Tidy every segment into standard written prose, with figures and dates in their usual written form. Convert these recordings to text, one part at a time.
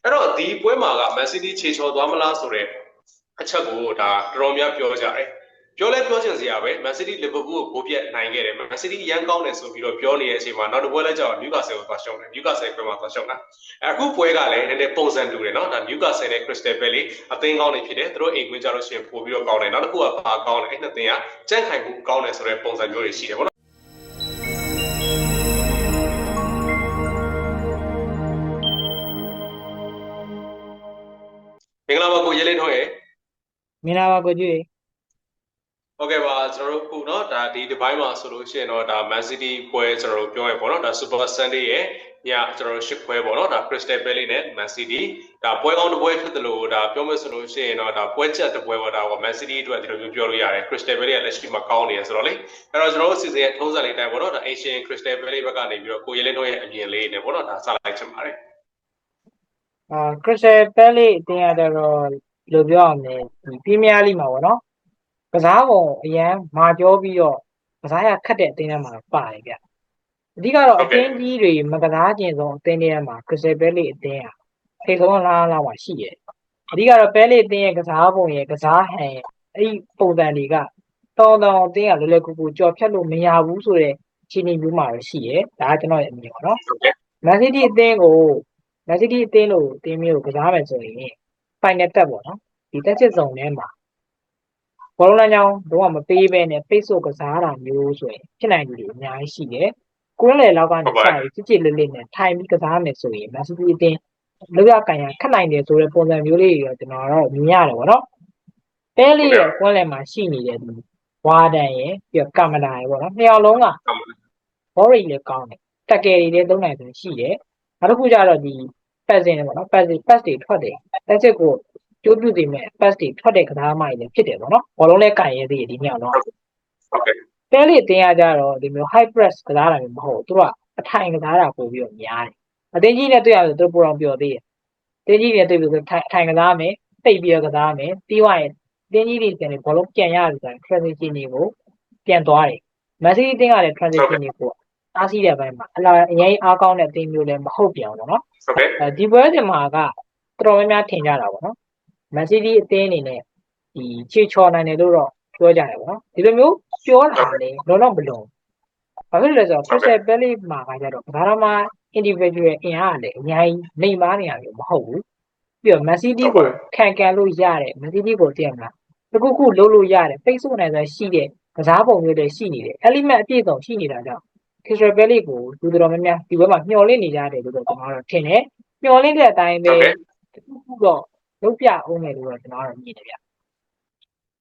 အဲ့တော့ဒီပွဲမှာက Man City ခြေချော်သွားမလားဆိုတဲ့အချက်ကိုဒါတော်တော်များပြောကြတယ်ပြောလဲပြောချင်စရာပဲ Man City Liverpool ကိုဂိုးပြတ်နိုင်ခဲ့တယ် Man City ရန်ကောင်းတယ်ဆိုပြီးတော့ပြောနေတဲ့အချိန်မှာနောက်တစ်ပွဲလဲကြောက် Newcastle ကိုသွားရှုံးတယ် Newcastle ပွဲမှာသွားရှုံးတာအခုပွဲကလည်းနည်းနည်းပုံစံတူတယ်เนาะဒါ Newcastle နဲ့ Crystal Palace အသင်းကောင်းနေဖြစ်တယ်သူတို့အိမ်ကွင်းကြလို့ရှိရင်ပို့ပြီးတော့ကောင်းတယ်နောက်တစ်ခုကဘာကောင်းလဲအဲ့နှစ်သင်းကကြန့်ခိုင်မှုကောင်းတယ်ဆိုတဲ့ပုံစံမျိုးတွေရှိတယ်ပေါ့နော်မင်္ဂလာပါကိုရဲလင်းထွန်းရေမင်္ဂလာပါကိုကြီးဟုတ်ကဲ့ပါကျွန်တော်တို့ခုเนาะဒါဒီဒီဘိုင်းမှာဆိုလို့ရှိရင်တော့ဒါ Man City ပွဲကျွန်တော်တို့ပြောရပေါ့เนาะဒါ Super Sunday ရဲ့ညကျွန်တော်တို့ရှစ်ပွဲပေါ့เนาะဒါ Crystal Palace နဲ့ Man City ဒါပွဲကောင်းတစ်ပွဲဖြစ်တယ်လို့ဒါပြောမယ်ဆိုလို့ရှိရင်တော့ဒါပွဲချက်တစ်ပွဲပေါ့ဒါက Man City အတွက်ဒီလိုမျိုးပြောလို့ရတယ် Crystal Palace ကလက်ရှိမှာကောင်းနေရဆိုတော့လေအဲ့တော့ကျွန်တော်တို့စီစဉ်ရဲ့ထုံးစံလေးတိုင်းပေါ့เนาะဒါ Asian Crystal Palace ဘက်ကနေပြီးတော့ကိုရဲလင်းတို့ရဲ့အမြင်လေးနဲ့ပေါ့เนาะဒါစလိုက်ချင်ပါတယ်Crystal Palace အတင်းရတော့လိုပြောအောင်လေပရီးမီးယားလိမှာပေါ့နော်ကစားပုံအရန်မာကျောပြီးတော့ကစားရခက်တဲ့အတင်းထဲမှာပါတယ်ဗျအဓိကတော့အတင်းကြီးတွေမကစားခြင်းဆုံးအတင်းတွေထဲမှာ Crystal Palace အတင်းဟာထိပ်ဆုံးလားမှာရှိတယ်အဓိကတော့ Palace အတင်းရဲ့ကစားပုံရဲ့ကစားဟန်ရဲ့အဲ့ဒီပုံစံတွေကတောင်းအတင်းကလွယ်လွယ်ကူကူကြော်ဖြတ်လို့မရဘူးဆိုတဲ့အခြေအနေမျိုးမှာရှိတယ်ဒါကကျွန်တော်ရဲ့အမြင်ပေါ့နော် Man City အတင်းကိုMan City အတင်းလို့အတင်းမျိုးကိုကစားမယ်ဆိုရင် final တက်ပေါ့နော်ဒီတက်ချစ်စုံထဲမှာဘောလုံးလမ်းကြောင်းတော့မပေးဘဲနဲ့ပိတ်ဆို့ကစားတာမျိုးဆိုရင်ဖြစ်နိုင်တယ်အများကြီးရှိတယ်ကိုယ်လည်းလောက်ကနေစပြီးကြစ်လေးလေးနဲ့ထိုင်ပြီးကစားမယ်ဆိုရင် Man City အတင်းလောက်ရကန်ရခက်နိုင်တယ်ဆိုတဲ့ပုံစံမျိုးလေးတွေကျွန်တော်တော့မြင်ရတယ်ပေါ့နော်ပဲလေးရဲ့ကွန်းလယ်မှာရှိနေတဲ့ဒီဝါဒန်ရဲ့ပြီးတော့ကင်မရာရဲ့ပေါ့နော်နှစ်ယောက်လုံးကဘောရိတ်လည်းကောင်းတယ်တက်ကယ်တွေလည်းသုံးနိုင်တယ်ရှိတယ်နောက်တစ်ခုကျတော့ဒီ pass နေပေါ့နော် pass တွေထွက်တယ်တက်ချက်ကိုကျိုးပြုစီမဲ့ pass တွေထွက်တဲ့ကစားမှလည်းဖြစ်တယ်ပေါ့နော်ဘောလုံးလည်းကန်ရဲသေးတယ်ဒီမြောက်တော့ဟုတ်ကဲ့ပဲလေးအတင်းရကြတော့ဒီမျိုး high press ကစားတာမျိုးမဟုတ်သူကအထိုင်ကစားတာပို့ပြီးတော့များတယ်အတင်းကြီးနဲ့တွေ့ရတယ်သူပိုတော့ပြောသေးတယ်တင်းကြီးနဲ့တွေ့ပြီးဆိုထိုင်ကစားမယ်တိတ်ပြီးတော့ကစားမယ်ပြီးသွားရင်တင်းကြီးတွေပြန်နေဘောလုံးပြန်ရတယ်ဆိုရင် transition တွေကိုပြန်သွားတယ် Man City တင်းကလည်း transition တွေကိုအားစီးတဲ့ဘက်မှာအရင်အားကောင်းတဲ့အတင်းမျိုးလည်းမဟုတ်ပြန်ဘူးပေါ့နော်ဟုတ်ကဲ့ဒီပွဲတင်မှာကတော်တော်များများထင်ကြတာပေါ့နော် Man City အတင်းအနေနဲ့ဒီခြေချော်နိုင်တယ်လို့တော့ပြောကြတယ်ပေါ့နော်ဒီလိုမျိုးပြောတာလေလုံးလုံးမလုံးဘာဖြစ်လဲဆိုတော့ Crystal Palace မှာကကြတော့ဘာမှ individual အင်အားလည်းအများကြီးနေမားနေရမျိုးမဟုတ်ဘူးပြီးတော့ Man City ကိုခံကန်လို့ရတယ် Man City ကိုသိရမလားတခုခုလုံးလို့ရတယ်ပိတ်ဆို့နိုင်စွာရှိတဲ့ကစားပုံမျိုးတွေရှိနေတယ် element အပြည့်စုံရှိနေတာကြောင့် Crystal Palace ကိုလူတော်များများဒီဘက်မှာမျှော်လင့်နေကြတယ်လို့တော့ကျွန်တော်တို့ထင်တယ်မျှော်လင့်တဲ့အတိုင်းပဲတခုခုတော့လုပ်ပြအောင်မယ်လို့တော့ကျွန်တော်တို့မြင်တယ်ဗျ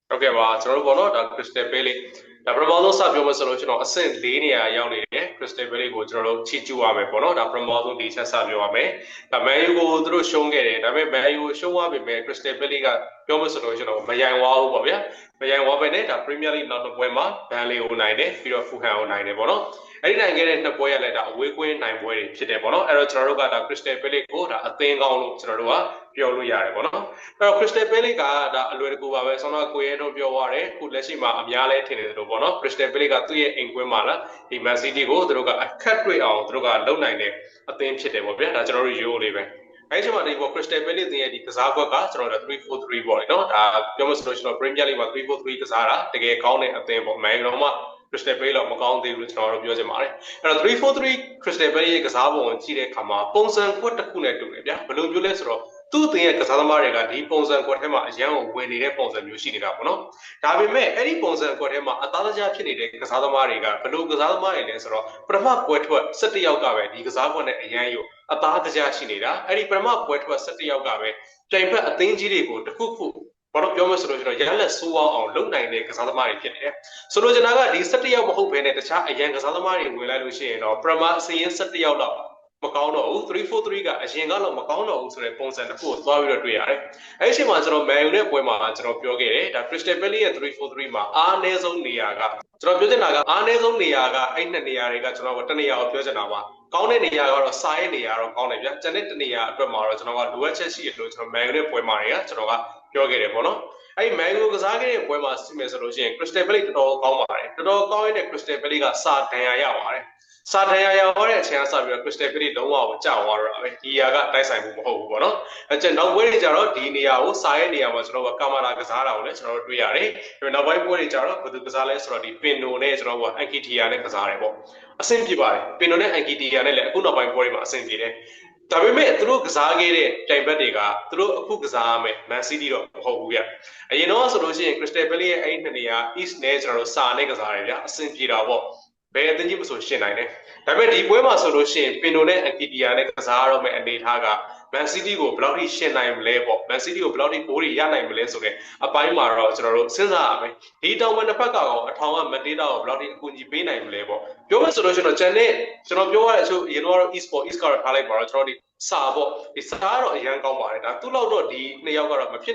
ဟုတ်ကဲ့ပါကျွန်တော်တို့ပေါ့နော်ဒါ Crystal Palace ဒါပထမဆုံးစပြောမယ်ဆိုလို့ကျွန်တော်အဆင့်၄နေရာရောက်နေတယ် Crystal Palace ကိုကျွန်တော်တို့ချီးကျူးရမယ်ပေါ့နော်ဒါပထမဆုံးဒီချက်စပြောရမယ်ဒါ Man U ကိုသူတို့ရှုံးခဲ့တယ်ဒါပေမဲ့ Man U ရှုံးသွားပြီမဲ့ Crystal Palace ကပြောမယ်ဆိုလို့ကျွန်တော်မယိုင်ဝါဘူးပေါ့ဗျာမယိုင်ဝါပဲနဲ့ဒါ Premier League နောက်တစ်ပွဲမှာ Burnley ကိုနိုင်တယ်ပြီးတော့ Fulham ကိုနိုင်တယ်ပေါ့နော်အဲ့ဒီနိုင်ခဲ့တဲ့နှစ်ပွဲရလဲဒါအဝေးကွင်းနိုင်ပွဲတွေဖြစ်တယ်ပေါ့နော်အဲ့တော့ကျွန်တော်တို့ကဒါ Crystal Palace ကိုဒါအသင်းကောင်းလို့ကျွန်တော်တို့ကပြောလို့ရတယ်ပေါ့နော်အဲ့တော့ Crystal Palace ကဒါအလွယ်တကူပါပဲဆောင်းတော့ကိုရဲတို့ပြောသွားတယ်ခုလက်ရှိမှာအများလဲထင်နေတယ်လို့ပေါ့နော် Crystal Palace ကသူ့ရဲ့အိမ်ကွင်းမှာလားဒီ Man City ကိုသူတို့ကအခက်တွေ့အောင်သူတို့ကလုံနိုင်တဲ့အသင်းဖြစ်တယ်ပေါ့ဗျာဒါကျွန်တော်တို့ရိုးလေးပဲအဲ့ဒီမှာဒီပေါ် Crystal Palace ရဲ့ဒီကစားကွက်ကကျွန်တော်တို့3-4-3ပေါ့နော်ဒါပြောမှဆိုလို့ကျွန်တော် Premier League မှာ3-4-3ကစားတာတကယ်ကောင်းတဲ့အသင်းပေါ့Man U တော့မှ Crystal Palace တော့မကောင်းသေးဘူးလို့ကျွန်တော်တို့ပြောချင်ပါတယ်အဲ့တော့3-4-3 Crystal Palace ရဲ့ကစားပုံကိုကြည့်တဲ့အခါမှာပုံစံကွက်တစ်ခုနဲ့တူတယ်ဗျာဘယ်လိုမျိုးလဲဆိုတော့သူ့အသင်းရဲ့ကစားသမားတွေကဒီပုံစံကွက်ထဲမှာအရန်ကိုဝင်နေတဲ့ပုံစံမျိုးရှိနေတာပေါ့နော်ဒါပေမဲ့အဲ့ဒီပုံစံကွက်ထဲမှာအသားတကြားဖြစ်နေတဲ့ကစားသမားတွေကဘယ်လိုကစားသမားတွေလဲဆိုတော့ပထမကွက်ထွက်17ယောက်ကပဲဒီကစားကွက်နဲ့အရန်ယူအသားတကြားရှိနေတာအဲ့ဒီပထမကွက်ထွက်17ယောက်ကပဲတိုင်ဖက်အသင်းကြီးတွေကိုတစ်ခုခုဘာလို့ပြောမလဲဆိုတော့ကျွန်တော်ရလက်ဆိုးအောင်လုပ်နိုင်တဲ့ကစားသမားတွေဖြစ်နေတယ်ဆိုလိုချင်တာကဒီ17ယောက်မဟုတ်ဘဲနဲ့တခြားအရန်ကစားသမားတွေဝင်လိုက်လို့ရှိရင်တော့ပထမအစင်း17ယောက်လောက်မကောင်းတော့ဘူး3-4-3ကအရင်ကတော့မကောင်းတော့ဘူးဆိုတဲ့ပုံစံတစ်ခုကိုသွားပြီးတော့တွေ့ရတယ်။အဲဒီအချိန်မှာကျွန်တော် Man U နဲ့ပွဲမှာကျွန်တော်ပြောခဲ့တယ်ဒါ Crystal Palace ရဲ့3-4-3မှာအားနည်းဆုံးနေရာကကျွန်တော်ပြောချင်တာကအားနည်းဆုံးနေရာကအဲ့နှစ်နေရာတွေကကျွန်တော်ကတနေရာကိုပြောချင်တာပါကောင်းတဲ့နေရာကတော့စားရဲ့နေရာတော့ကောင်းတယ်ဗျာကျန်တဲ့တနေရာအတွက်မှာတော့ကျွန်တော်ကလိုအပ်ချက်ရှိတယ်လို့ကျွန်တော် Man U နဲ့ပွဲမှာတွေကကျွန်တော်ကပြောခဲ့တယ်ပေါ့နော် အဲ့ Man U ကစားခဲ့တဲ့ပွဲမှာစီးမယ်ဆိုလို့ရှိရင် Crystal Palace တော်တော်ကောင်းပါတယ်တော်တော်ကောင်းရတဲ့ Crystal Palace ကစာဒဏ်ရာရပါတယ်စာဒဏ်ရာရတဲ့အချိန်ကစပြီးတော့ Crystal Palace လုံးဝကိုကြောက်သွားတော့တာပဲဒီဟာကတိုက်ဆိုင်မှုမဟုတ်ဘူးပေါ့နော်အဲ့ကျနောက်ပွဲတွေကျတော့ဒီနေရာကိုစာရဲ့နေရာမှာကျွန်တော်ကကာမာလာကစားတာကိုလည်းကျွန်တော်တို့တွေ့ရတယ်ဒါနောက်ပိုင်းပွဲတွေကျတော့ဘယ်သူကစားလဲဆိုတော့ဒီပင်နိုနဲ့ကျွန်တော်က Ankitia နဲ့ကစားတယ်ပေါ့အဆင်ပြေပါတယ်ပင်နိုနဲ့ Ankitia နဲ့လည်းအခုနောက်ပိုင်းပွဲတွေမှာအဆင်ပြေတယ်ဒါပေမဲ့သူတို့ကစားခဲ့တဲ့တိုင်ဘက်တွေကသူတို့အခုကစားရမယ် Man City တော့မဟုတ်ဘူးဗျအရင်တော့ဆိုလို့ရှိရင် Crystal Palace ရဲ့အဲ့ဒီနှစ်နေရာ East နဲ့ကျွန်တော်တို့စာနဲ့ကစားရတယ်ဗျအဆင်ပြေတာပေါ့ဘယ်အသင်းကြီးမဆိုရှင်းနိုင်တယ်ဒါပေမဲ့ဒီပွဲမှာဆိုလို့ရှိရင်ပင်နိုနဲ့ Ankitia နဲ့ကစားရမယ့်အနေအထားက Man City ကိုဘယ်လောက်ထိရှင်းနိုင်မလဲပေါ့ Man City ကိုဘယ်လောက်ထိပိုးတွေရနိုင်မလဲဆိုတဲ့အပိုင်းမှာတော့ကျွန်တော်တို့စဉ်းစားရမယ်ဒီတောင်ပန်တစ်ဖက်ကောင်အထောင်ကမတေးတာကိုဘယ်လောက်ထိအကူအညီပေးနိုင်မလဲပေါ့ပြောမယ်ဆိုလို့ရှိရင်တော့ကျန်တဲ့ကျွန်တော်ပြောရတဲ့အချို့ရင်တော့ East ကတော့ထားလိုက်ပါတော့ကျွန်တော်ဒီစာပေါ့ဒီစာကတော့အရန်ကောင်းပါတယ်ဒါသူ့လောက်တော့ဒီနှစ်ယောက်ကတော့မဖြစ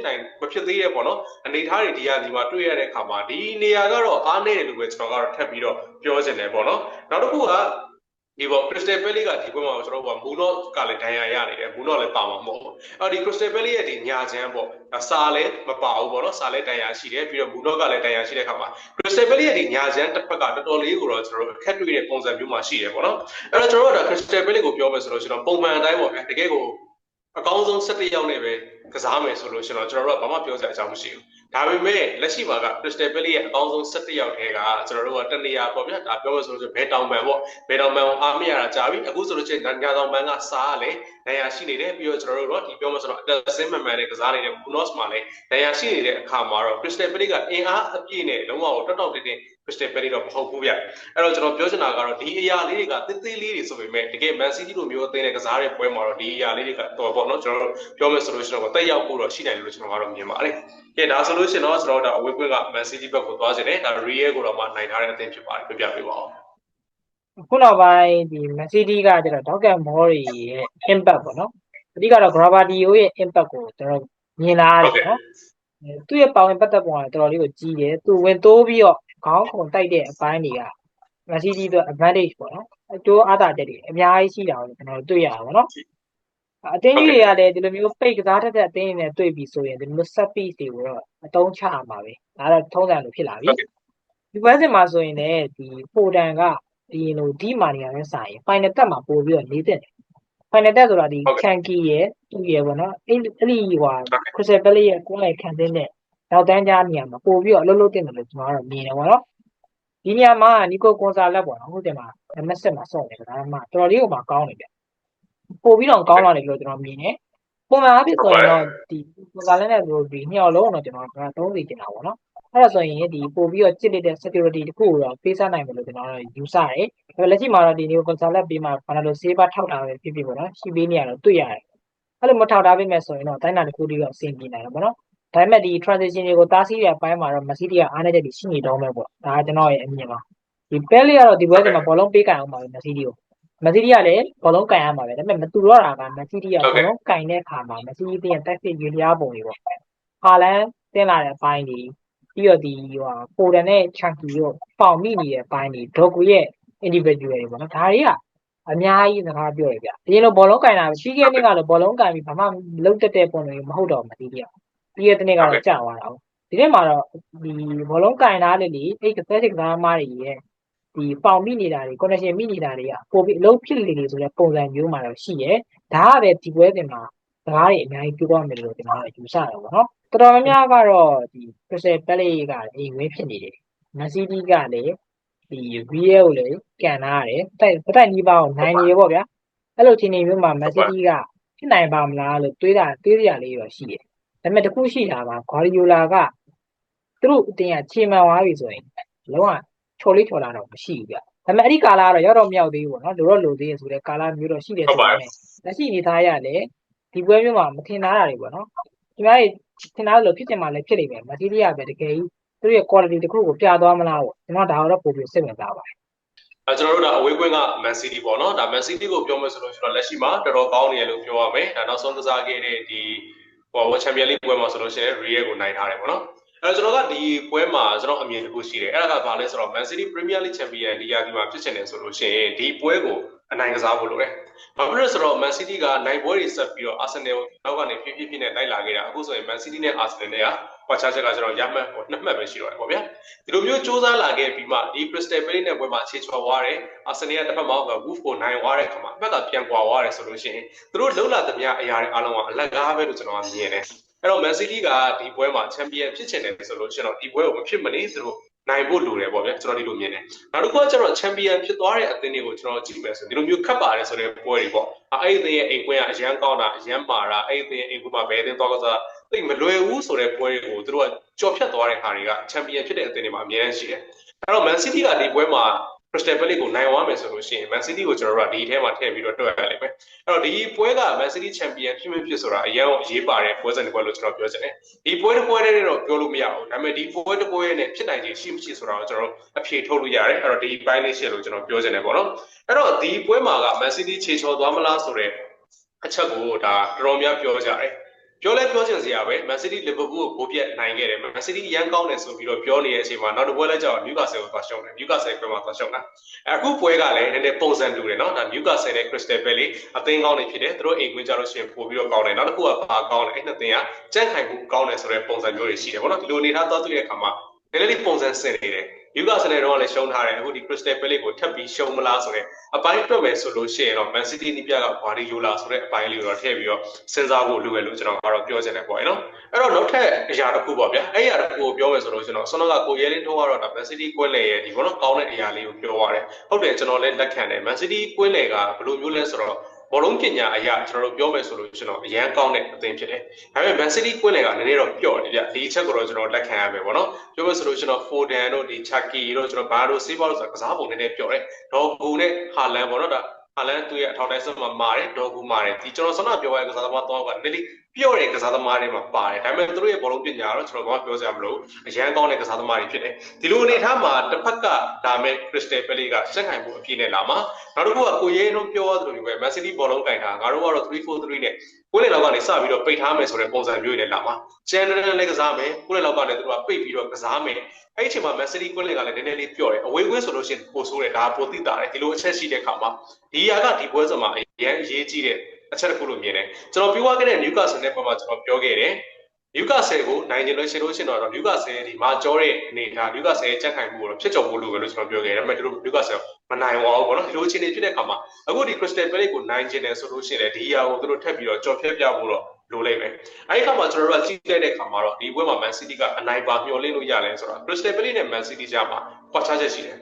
်သေးရဲ့ပေါ့နော်အနေထားတွေဒီကဒီမှာတွေ့ရတဲ့အခါမှာဒီနေရာကတော့အားနည်းတယ်လို့ပဲကျွန်တော်ကတော့ထပ်ပြီးတော့ပြောချင်တယ်ပေါ့နော်နောက်တစ်ခုကဒီပေါ့ Crystal Palace ကဒီပွဲမှာကျွန်တော်တို့ကမူနော့ကလည်းဒဏ်ရာရနေတယ်မူနော့လည်းပါမှာမဟုတ်ဘူးအဲ့ဒီ Crystal Palace ရဲ့ဒီညာချမ်းပေါ့စာလည်းမပါဘူးပေါ့နော်စာလည်းဒဏ်ရာရှိတယ်ပြီးတော့မူနော့ကလည်းဒဏ်ရာရှိတဲ့အခါမှာ Crystal Palace ရဲ့ဒီညာချမ်းတစ်ဖက်ကတော်တော်လေးကိုတော့ကျွန်တော်တို့အခက်တွေ့တဲ့ပုံစံမျိုးမှာရှိတယ်ပေါ့နော်အဲ့တော့ကျွန်တော်တို့က Crystal Palace ကိုပြောမယ်ဆိုတော့ကျွန်တော်ပုံမှန်အတိုင်းပေါ့ဗျာတကယ်ကိုအကောင်းဆုံး17ယောက်နဲ့ပဲကစားမယ်ဆိုလို့ကျွန်တော်တို့ကဘာမှပြောစရာအကြောင်းမရှိဘူးဒါပေမဲ့လက်ရှိမှာက Crystal Palace ရဲ့အကောင်းဆုံး17ယောက်ထဲကကျွန်တော်တို့ကတနေရာပေါ့ဗျာဒါပြောမယ်ဆိုလို့ဘယ်တောင်ပန်ပေါ့ဘယ်တောင်ပန်အားမရတာကြာပြီအခုဆိုလို့ချင်းညာတောင်ပန်ကစားရလေဒဏ်ရာရှိနေတယ်ပြီးတော့ကျွန်တော်တို့တော့ဒီပြောမယ်ဆိုတော့အတက်ဆင်းမှန်မှန်နဲ့ကစားနေတဲ့ Bunos မှာလည်းဒဏ်ရာရှိနေတဲ့အခါမှာတော့ Crystal Palace ကအင်အားအပြည့်နဲ့လုံးဝကိုတောက်တင်း Crystal Palace တော့မဟုတ်ဘူးဗျအဲ့တော့ကျွန်တော်ပြောချင်တာကတော့ဒီအရာလေးတွေကသေးသေးလေးတွေဆိုပေမဲ့တကယ် Man City လိုမျိုးအသင်းနဲ့ကစားတဲ့ပွဲမှာတော့ဒီအရာလေးတွေကတော့ပေါ့နော်ကျွန်တော်တို့ပြောမယ်ဆိုလို့ရှိရင်တော့တက်ရောက်ဖို့တော့ရှိနိုင်တယ်လို့ကျွန်တော်ကတော့မြင်ပါတယ်ကဲဒါဆိုလို့ရှိရင်တော့ကျွန်တော်တို့အဝေးကွင်းက Man City ဘက်ကိုသွားစေတယ်ဒါ Real ကိုတော့မှနိုင်ထားတဲ့အသင်းဖြစ်ပါတယ်ပြပြပေးပါဦးခုနောက်ပိုင်းဒီ Man City ကကျတော့ Dogan Mori ရဲ့ impact ပေါ့နော်အဓိကတော့ Gravadiol ရဲ့ impact ကိုကျွန်တော်မြင်လာရတယ်နော်သူ့ရဲ့ပါဝင်ပတ်သက်ပုံကတော်တော်လေးကိုကြီးတယ်သူဝင်တိုးပြီးတော့ခေါင်းခုန်တိုက်တဲ့အပိုင်းတွေက Man City အတွက် advantage ပေါ့နော်အကျိုးအားသာချက်တွေအများကြီးရှိတာကိုကျွန်တော်တွေ့ရတာပေါ့နော်အတင်းကြီးတွေကလည်းဒီလိုမျိုးပိတ်ကစားတတ်တဲ့အတင်းတွေနဲ့တွေ့ပြီးဆိုရင်ဒီလို set piece တွေကိုတော့အတုံးချရမှာပဲဒါတော့ထုံးစံလိုဖြစ်လာပြီဒီပွဲစဉ်မှာဆိုရင်လည်းဒီဖိုဒန်ကဒီလိုဒီမာနီယာနဲ့ဆိုင် final တက်မှာပို့ပြီးတော့နေတက်တယ် final တက်ဆိုတာဒီချန်ကီရဲ့သူ့ရဲ့ပေါ့နော်အဲ့ဒီဟို Crystal Palace ရဲ့ကိုယ်လိုက်ခံတဲ့နောက်တန်းကြားနေရာမှာပို့ပြီးတော့အလုပ်လုပ်တင်တယ်လို့ကျွန်တော်ကတော့မြင်တယ်ပေါ့နော်ဒီနေရာမှာနီကိုကွန်ဆာလက်ပေါ့နော်ဟုတ်တယ်မှာမက်ဆက်မှာစော့တယ်ဒါမှတော်တော်လေးကိုမှကောင်းတယ်ဗျပို့ပြီးတော့ကောင်းလာတယ်လို့ကျွန်တော်မြင်တယ်ပုံမှန်အဖြစ်ဆိုရင်တော့ဒီကွန်ဆာလက်နဲ့ဒီနှစ်ယောက်လုံးတော့ကျွန်တော်ကသုံးစီတင်တာပေါ့နော်အဲ့ဒါဆိုရင်ဒီပို့ပြီးတော့ချစ်တဲ့ security တခုကိုတော့ပေးစားနိုင်မယ်လို့ကျွန်တော်ယူဆတယ်ဒါပေမဲ့လက်ရှိမှာတော့ဒီနီကိုကွန်ဆာလက်ပြီးမှဘာလို့ဆေးပါထောက်တာပဲဖြစ်ဖြစ်ပေါ့နော်ရှိပေးနေရတော့တွေ့ရတယ်အဲ့လိုမထောက်ထားပေးမယ်ဆိုရင်တော့တိုင်းနာတစ်ခုတည်းတော့အဆင်ပြေနိုင်တယ်ပေါ့နော်ဒါပေမဲ့ဒီ transition တွေကိုတားဆီးတဲ့အပိုင်းမှာတော့ Man City ကအားနည်းချက်တွေရှိနေတော့မယ်ပေါ့ဒါကကျွန်တော်ရဲ့အမြင်ပါဒီ Pele ကတော့ဒီပွဲစဉ်မှာဘောလုံးပေးကန်အောင်ပါပဲ Man City ကို Man City ကလည်းဘောလုံးကန်ရမှာပဲဒါပေမဲ့မတူတော့တာက Man City ကဘောလုံးကန်တဲ့အခါမှာ Man City တင်းရဲ့ tactic ရေးလျားပုံတွေပေါ့ဟာလန်တင်းလာတဲ့အပိုင်းတွေပြီးတော့ဒီပိုဒန်နဲ့ Chunky တို့ပေါင်မိနေတဲ့အပိုင်းတွေ Doku ရဲ့ individual တွေပေါ့နော်ဒါတွေကအများကြီးစကားပြောရပြအရင်လိုဘောလုံးကန်တာပြီးခဲ့တဲ့နေ့ကတော့ဘောလုံးကန်ပြီးဘာမှလုံးတက်တဲ့ပုံတွေမဟုတ်တော့ဘူး Man City ကပြီးတဲ့နေ့ကတော့ကြာသွားတာ။ဒီနေ့မှာတော့ဒီဘောလုံးကင်ထားလေအဲ့ကသက်စစ်ကစားမားတွေရဲ့ဒီပေါင်မိနေတာတွေ connection မိနေတာတွေကပို့ပြီးအလုံးဖြစ်လေဆိုတဲ့ပုံစံမျိုးမှာတော့ရှိရဲ။ဒါကပဲဒီပွဲတင်မှာစကားတွေအများကြီးပြောရမယ်လို့ကျွန်တော်ယူဆတယ်ပေါ့နော်။တော်တော်များများကတော့ဒီ Crystal Palace ကအိမ်ဝင်းဖြစ်နေတယ်။ Man City ကလည်းဒီ VAR ကိုလည်းကန်ထားရတယ်။တိုက်နီးပါးကိုနိုင်နေပေါ့ဗျာ။အဲ့လိုချိန်နေမျိုးမှာ Man City ကဖြစ်နိုင်ပါမလားလို့တွေးရလေးတော့ရှိတယ်။ဒါပေမဲ့တခုရှိတာကဂွာဒီယိုလာကသူတို့အတင်းကခြေမှန်သွားပြီဆိုရင်လုံးဝချော်လေးချော်လာတော့မရှိဘူးဗျဒါပေမဲ့အဲ့ဒီကာလာကတော့ရောက်တော့မရောက်သေးဘူးပေါ့နော်လိုသေးတယ်ဆိုတဲ့ကာလာမျိုးတော့ရှိတယ်ဆိုပေမဲ့လက်ရှိအနေထားရလည်းဒီပွဲမျိုးမှာမထင်သားတာတွေပေါ့နော်ဒီမှာထင်သားလို့ဖြစ်ချင်မှလည်းဖြစ်နေမယ်မတီးရီးယားပဲတကယ်ကြီးသူရဲ့ quality တခုကိုပြသွားမလားပေါ့ကျွန်တော်ဒါတော့ပို့ပြီးစိတ်ဝင်စားပါတယ်ကျွန်တော်တို့ကအဝေးကွင်းက Man City ပေါ့နော်ဒါ Man City ကိုပြောမယ်ဆိုလို့ရှိရင်လက်ရှိမှာတော်တော်ကောင်းနေရလို့ပြောရမယ်ဒါနောက်ဆုံးကစားခဲ့တဲ့ဒီWorld Champions League ပွဲမှာဆိုလို့ရှိရင် Real ကိုနိုင်ထားတယ်ပေါ့နော် ကျွန်တော်ကဒီပွဲမှာကျွန်တော်အမြင်တစ်ခုရှိတယ်အဲ့ဒါကဘာလဲဆိုတော့ Man City Premier League Champion ဒီရာဒီမှာဖြစ်ချင်တယ်ဆိုလို့ရှိရင်ဒီပွဲကိုအနိုင်ကစားဖို့လိုတယ်။ဘာဖြစ်လို့ဆိုတော့ Man City ကနိုင်ပွဲတွေဆက်ပြီးတော့ Arsenal နောက်ကနေဖြည်းဖြည်းနဲ့တိုက်လာခဲ့တာအခုဆိုရင် Man City နဲ့ Arsenal နဲ့ကကွာခြားချက်ကကျွန်တော်ရမှတ်ဟိုနှစ်မှတ်ပဲရှိတော့တယ်ပေါ့ဗျာ။ဒီလိုမျိုးစူးစမ်းလာခဲ့ပြီးမှဒီ Crystal Palace နဲ့ပွဲမှာခြေချော်သွားတယ်။ Arsenal ကတစ်ဖက်မှာ Wolves ကိုနိုင်သွားတဲ့အခါမှာအဖက်ကပြန်ကွာသွားတယ်ဆိုလို့ရှိရင်သူတို့လှုပ်လာသမျှအရာတွေအားလုံးကအလကားပဲလို့ကျွန်တော်မြင်တယ်။အဲ့တော့ Man City ကဒီပွဲမှာ Champion ဖြစ်ချင်တယ်ဆိုလို့ရှိရင်တော့ဒီပွဲကိုမဖြစ်မနေသူတို့နိုင်ဖို့လိုတယ်ပေါ့ဗျာကျွန်တော်ဒီလိုမြင်တယ်နောက်တစ်ခုကကျတော့ Champion ဖြစ်သွားတဲ့အသင်းတွေကိုကျွန်တော်ကြည့်မယ်ဆိုဒီလိုမျိုးခတ်ပါတယ်ဆိုတဲ့ပွဲတွေပေါ့အဲ့ဒီအသင်းရဲ့အိမ်ကွင်းကအရန်ကောင်းတာအရန်မာတာအဲ့ဒီအသင်းအိမ်ကွင်းမှာဘယ်အသင်းသွားကစားသိမလွယ်ဘူးဆိုတဲ့ပွဲတွေကိုသူတို့ကကြော်ဖြတ်သွားတဲ့ခါတွေက Champion ဖြစ်တဲ့အသင်းတွေမှာအများကြီးရှိတယ်အဲ့တော့ Man City ကဒီပွဲမှာCrystal Palace ကိုနိုင်သွားမယ်ဆိုလို့ရှိရင် Man City ကိုကျွန်တော်တို့ကဒီထဲမှာထည့်ပြီးတော့တွက်ရလိမ့်မယ်အဲ့တော့ဒီပွဲက Man City Champion ဖြစ်မဖြစ်ဆိုတာအရင်အရေးပါတဲ့ပွဲစဉ်တစ်ပွဲလို့ကျွန်တော်ပြောချင်တယ်ဒီပွဲတစ်ပွဲတည်းတော့ပြောလို့မရဘူးဒါပေမဲ့ဒီပွဲတစ်ပွဲနဲ့ဖြစ်နိုင်ခြင်းရှိမရှိဆိုတာကိုကျွန်တော်အဖြေထုတ်လို့ရတယ်အဲ့တော့ဒီပိုင်းလေးရှင်းလို့ကျွန်တော်ပြောချင်တယ်ပေါ့နော်အဲ့တော့ဒီပွဲမှာက Man City ခြေချော်သွားမလားဆိုတဲ့အချက်ကိုဒါတော်တော်များပြောကြတယ်ပြောလဲပြောချင်စရာပဲ Man City Liverpool ကိုပြတ်နိုင်ခဲ့တယ် Man City ရန်ကောင်းတယ်ဆိုပြီးတော့ပြောနေတဲ့အချိန်မှာနောက်တစ်ပွဲလဲကြောက် Newcastle ကိုသွားရှုံးတယ် Newcastle ကိုမှသွားရှုံးတာအခုပွဲကလည်းနည်းနည်းပုံစံတူတယ်เนาะဒါ Newcastle နဲ့ Crystal Palace အသင်းကောင်းတွေဖြစ်တယ်သူတို့အိမ်ကွင်းကြလို့ရှိရင်ပို့ပြီးတော့ကောင်းတယ်နောက်တစ်ခုကဘာကောင်းလဲအဲ့နှစ်သင်းကကြန့်ခိုင်မှုကောင်းတယ်ဆိုတဲ့ပုံစံမျိုးတွေရှိတယ်ဗောနော်ဒီလိုအနေထားသွားတွေ့တဲ့အခါမှာနည်းနည်းပုံစံစင်နေတယ် Newcastle နဲ့တော့လည်းရှုံးထားတယ်အခုဒီ Crystal Palace ကိုထပ်ပြီးရှုံးမလားဆိုတဲ့အပိုင်းတွက်မယ်ဆိုလို့ရှိရင်တော့ Man City နီးပြကဘာဒီယိုလာဆိုတဲ့အပိုင်းလေးကိုတော့ထည့်ပြီးတော့စဉ်းစားဖို့လိုတယ်လို့ကျွန်တော်ကတော့ပြောချင်တယ်ပေါ့နော်အဲ့တော့နောက်ထပ်အရာတစ်ခုပေါ့ဗျာအဲ့အရာတစ်ခုကိုပြောမယ်ဆိုလို့ကျွန်တော်ဆွမ်းကကိုရဲလင်းထိုးကတော့ဒါ Man City ကွင်းလေရဲ့ဒီဘောနော်ကောင်းတဲ့အရာလေးကိုပြောရတယ်ဟုတ်တယ်ကျွန်တော်လည်းလက်ခံတယ် Man City ကွင်းလေကဘယ်လိုမျိုးလဲဆိုတော့ဘောလုံးပညာအရာကျွန်တော်တို့ပြောမယ်ဆိုလို့ကျွန်တော်အရန်ကောင်းတဲ့အသင်းဖြစ်တယ်။ဒါပေမဲ့ Man City ကွင်းလေကနည်းနည်းတော့ပျော့တယ်ဗျ။ဒီအချက်ကိုတော့ကျွန်တော်လက်ခံရမယ်ပေါ့နော်။ပြောမယ်ဆိုလို့ကျွန်တော် Foden တို့ဒီ Chucky တို့ကျွန်တော်ဘာတို့ Silva တို့ဆိုကစားပုံနည်းနည်းပျော့တယ်။ဒေါ်ဂူနဲ့ဟာလန်ပေါ့နော်ဒါဟာလန်သူ့ရဲ့အထောက်တိုင်းစမှာမာတယ်ဒေါ်ဂူမာတယ်ဒီကျွန်တော်ဆောင်းပြောရတဲ့ကစားသမားတော့ကနည်းနည်းပြော့တဲ့ကစားသမားတွေမှာပါတယ်ဒါပေမဲ့သူတို့ရဲ့ဘောလုံးပညာတော့ကျွန်တော်ကပြောစရာမလိုအရန်ကောင်းတဲ့ကစားသမားတွေဖြစ်တယ်ဒီလိုအနေထားမှာတစ်ဖက်ကဒါမဲ့ Crystal Palace ကစက်ခိုင်မှုအပြည့်နဲ့လာမှာနောက်တစ်ခုကကိုရဲတို့ပြောရသလိုမျိုးပဲ Man City ဘောလုံးကင်ထားငါတို့ကတော့3-4-3နဲ့ကိုယ်လည်းလောက်ကနေစပြီးတော့ပိတ်ထားမယ်ဆိုတဲ့ပုံစံမျိုးတွေနဲ့လာမှာ Channel နဲ့ကစားမယ်ကိုယ်လည်းလောက်ကနေသူတို့ကပိတ်ပြီးတော့ကစားမယ်အဲ့ဒီအချိန်မှာ Man City ကွင်းလင်ကလည်းနည်းနည်းလေးပြော့တယ်အဝေးကွင်းဆိုလို့ရှိရင်ပိုဆိုးတယ်ဒါပိုသိတာတယ်ဒီလိုအချက်ရှိတဲ့ခါမှာဒီຢာကဒီပွဲစဉ်မှာအရင်အရေးကြီးတဲ့အချက်တစ်ခုလို့မြင်တယ်ကျွန်တော်ပြောခဲ့တဲ့ Newcastle နဲ့ပုံမှာကျွန်တော်ပြောခဲ့တယ် Newcastle ကိုနိုင်ကျင်လို့ရှိလို့ရှိရင်တော့ Newcastle ဒီမာကျော်တဲ့အနေထား Newcastle ရဲ့ကြက်ခိုင်မှုကိုတော့ဖြစ်ကြုံဖို့လိုပဲလို့ကျွန်တော်ပြောခဲ့တယ်ဒါပေမဲ့တို့ Newcastle မနိုင်ပါဘူးပေါ့နော်ဒီလိုအခြေအနေဖြစ်တဲ့အခါမှာအခုဒီ Crystal Palace ကိုနိုင်ကျင်တယ်ဆိုလို့ရှိရင်ဒီຢာကိုတို့ထပ်ပြီးတော့ကြော်ဖြတ်ပြဖို့တော့လိုလိမ့်မယ်အဲဒီခါမှာကျွန်တော်တို့ကကြည့်လိုက်တဲ့အခါမှာတော့ဒီပွဲမှာ Man City ကအနိုင်ပါမျှော်လင့်လို့ရလဲဆိုတော့ Crystal Palace နဲ့ Man City ကြားမှာကွာခြားချက်ရှိတယ်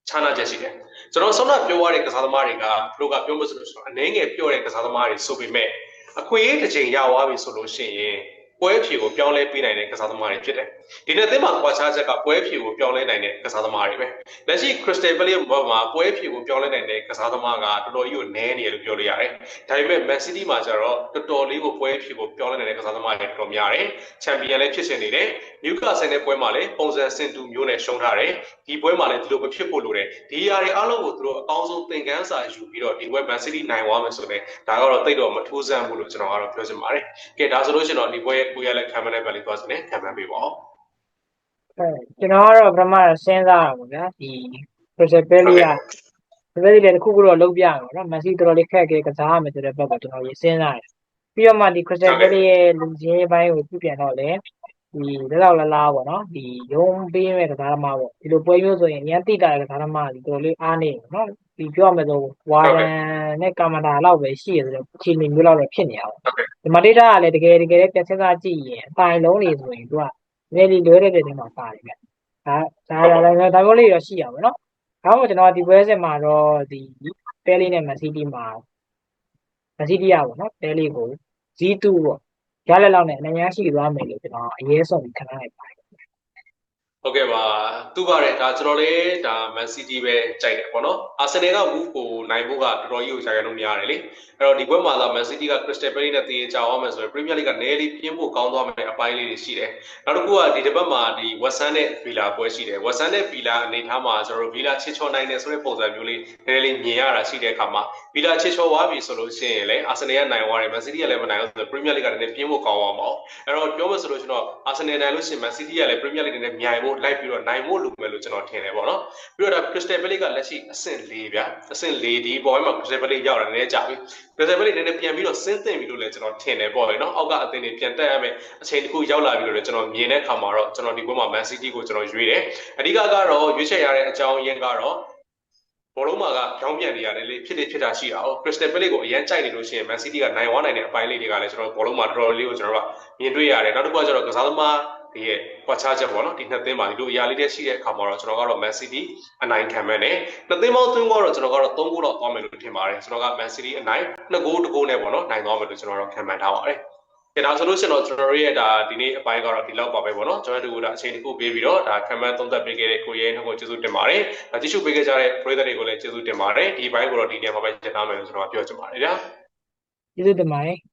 ခြားနာချက်ရှိတယ်ကျွန်တော်ဆုံးမပြောရတဲ့ကစားသမားတွေကဘလို့ကပြောမစလို့ဆိုတော့အနေငယ်ပြောတဲ့ကစားသမားတွေဆိုပေမဲ့အခွင့်အရေးတစ်ချိန်ရသွားပြီဆိုလို့ရှိရင်ပွဲဖြေကိုပြောင်းလဲပေးနိုင်တဲ့ကစားသမားတွေဖြစ်တယ်ဒီနေ့အသင်းမှာကွာခြားချက်ကပွဲဖြေကိုပြောင်းလဲနိုင်တဲ့ကစားသမားတွေပဲလက်ရှိ Crystal Palace မှာပွဲဖြေကိုပြောင်းလဲနိုင်တဲ့ကစားသမားကတော်တော်ကြီးကိုနည်းနေတယ်လို့ပြောလို့ရတယ်ဒါပေမဲ့ Man City မှာကျတော့တော်တော်လေးကိုပွဲဖြေကိုပြောင်းလဲနိုင်တဲ့ကစားသမားတွေတော်တော်များတယ်ချန်ပီယံလည်းဖြစ်ရှင်နေတယ် Newcastle နဲ့ပွဲမှာလည်းပုံစံစင်တူမျိုးနဲ့ရှုံးထားတယ်ဒီပွဲမှာလည်းဒီလိုမဖြစ်ဖို့လိုတယ်ဒီຢာတွေအားလုံးကိုသူတို့အကောင်းဆုံးသင်ခန်းစာယူပြီးတော့ဒီပွဲ Man City နိုင်သွားမယ်ဆိုတော့ဒါကတော့တိတ်တော့မထူးဆန်းဘူးလို့ကျွန်တော်ကတော့ပြောချင်ပါတယ်ကဲဒါဆိုလို့ရှိရင်တော့ဒီပွဲကိုရလည်းခံမနဲ့ပဲလေးသွားစနေခံမပေးပါဦးကျွန်တော်ကတော့ပထမစဉ်းစားတာပေါ့ဗျာဒီ Crystal Palace ကဒီလိုတစ်ခုခုတော့လုပ်ပြရမှာနော် Man City တော်တော်လေးခက်ခဲကစားရမယ်ဆိုတဲ့ဘက်ကိုကျွန်တော်ရေးစဉ်းစားတယ်ပြီးတော့မှဒီ Crystal Palace ရဲ့လူချင်းဘိုင်းကိုပြပြန်တော့လေဒီလောက်လားပေါ့နော်ဒီရုံးပေးမဲ့ကစားသမားပေါ့ဒီလိုပွဲမျိုးဆိုရင်အရင်တိတာတဲ့ကစားသမားဒီတော်လေးအားနေနော်ဒီပြောရမယ်ဆိုဝါဒန်နဲ့ကာမတာလောက်ပဲရှိရဆိုတော့အခြေအနေမျိုးလောက်တော့ဖြစ်နေရအောင်ဒီမတေးတာကလည်းတကယ်ပြန်စဉ်းစားကြည့်ရင်အပိုင်လုံးနေဆိုရင်သူကနည်းနည်းလွဲတဲ့တဲ့မှာပါတယ်ဗျဒါမျိုးလေးတော့ရှိရပါမယ်နော်ဒါမှမဟုတ်ကျွန်တော်ဒီပွဲစဉ်မှာတော့ဒီ Palace နဲ့ Man City မှာ Man City ရပါတော့ Palace ကို 0-2 ပေါ့ရလက်လောက်နဲ့အနိုင်ရရှိသွားမယ်လို့ကျွန်တော်အရေးဆုံးခဏလိုက်ပါတယ် ဟုတ်ကဲ့ပါသူပါတယ်ဒါကျွန်တော်လည်းဒါ Man City ပဲကြိုက်တယ်ပေါ့နော် Arsenal က move ကိုနိုင်ဖို့ကတော်တော်ကြီးကိုကြာကြလို့များတယ်လေအဲ့တော့ဒီဘက်မှာသာ Man City က Crystal Palace နဲ့တည်ကြအောင်မယ်ဆိုရင် Premier League ကနည်းလေးပြင်းဖို့ကောင်းသွားမယ်အပိုင်းလေးတွေရှိတယ်နောက်တစ်ခုကဒီတစ်ပတ်မှာဒီ West Ham နဲ့ Villa ပွဲရှိတယ် West Ham နဲ့ Villa အနေထားမှာကျွန်တော်တို့ Villa ချစ်ချောနိုင်တယ်ဆိုတဲ့ပုံစံမျိုးလေးနည်းနည်းလေးမြင်ရတာရှိတဲ့အခါမှာ Villa ချစ်ချောသွားပြီဆိုလို့ရှိရင်လည်း Arsenal ကနိုင်သွားတယ် Man City ကလည်းမနိုင်ဘူးဆိုတော့ Premier League ကလည်းပြင်းဖို့ကောင်းအောင်ပါအဲ့တော့ပြောမှဆိုလို့ရှိရင်တော့ Arsenal နိုင်လို့ရှိရင် Man City ကလည်း Premier League နဲ့မြိုင်ဖို့လိုက်ပြီးတော့နိုင်ဖို့လိုမယ်လို့ကျွန်တော်ထင်တယ်ပေါ့နော်ပြီးတော့ဒါ Crystal Palace ကလက်ရှိအဆင့်၄ဗျာအဆင့်၄ဒီဘောမှာ Crystal Palace ရောက်တယ်နည်းကြာပြီ Crystal Palace နည်းနည်းပြန်ပြီးတော့ဆင်းသင့်ပြီလို့လည်းကျွန်တော်ထင်တယ်ပေါ့နော်အောက်ကအသင်းတွေပြန်တက်ရမယ်အချိန်တစ်ခုရောက်လာပြီလို့လည်းကျွန်တော်မြင်တဲ့အခါမှာတော့ကျွန်တော်ဒီဘက်မှာ Man City ကိုကျွန်တော်ရွေးတယ်အဓိကကတော့ရွေးချယ်ရတဲ့အကြောင်းရင်းကတော့ဘောလုံးမှာကကြောင်းပြန်နေရတယ်လေဖြစ်တာရှိတာ哦 Crystal Palace ကိုအရင်ကြိုက်နေလို့ရှိရင် Man City ကနိုင်ဝါနိုင်တဲ့အပိုင်းလေးတွေကလည်းကျွန်တော်ဘောလုံးမှာတော်တော်လေးကိုကျွန်တော်ကမြင်တွေ့ရတယ်နောက်တစ်ခုကကျတော့ကစားသမားဒီရဲ့ကွာခြားချက်ပေါ့နော်ဒီနှစ်သင်းမှာဒီလိုအရာလေးတွေရှိတဲ့အခါမှာတော့ကျွန်တော်ကတော့ Man City အနိုင်ခံမယ်နဲ့နှစ်သင်းပေါင်းသွင်းတော့ကျွန်တော်ကတော့3ဂိုးတော့သွားမယ်လို့ထင်ပါတယ်ကျွန်တော်က Man City အနိုင်2ဂိုး1ဂိုးနဲ့ပေါ့နော်နိုင်သွားမယ်လို့ကျွန်တော်တော့ခံမှန်းထားပါတယ်ဒါဆိုလို့ရှိရင်တော့ကျွန်တော်တို့ရဲ့ဒါဒီနေ့အပိုင်းကတော့ဒီလောက်ပါပဲပေါ့နော်ကျွန်တော်တို့ကအချိန်တစ်ခုပေးပြီးတော့ဒါခံမှန်းသုံးသပ်ပေးခဲ့တဲ့ကိုရဲနှုတ်ကိုကျေးဇူးတင်ပါတယ်ကြည့်ရှုပေးခဲ့ကြတဲ့ပရိသတ်တွေကိုလည်းကျေးဇူးတင်ပါတယ်ဒီဘိုင်းကိုတော့ဒီနေရာမှာပဲကျင်းထားမယ်လို့ကျွန်တော်ပြောချင်ပါတယ်ဗျာကျေးဇူးတင်ပါတယ်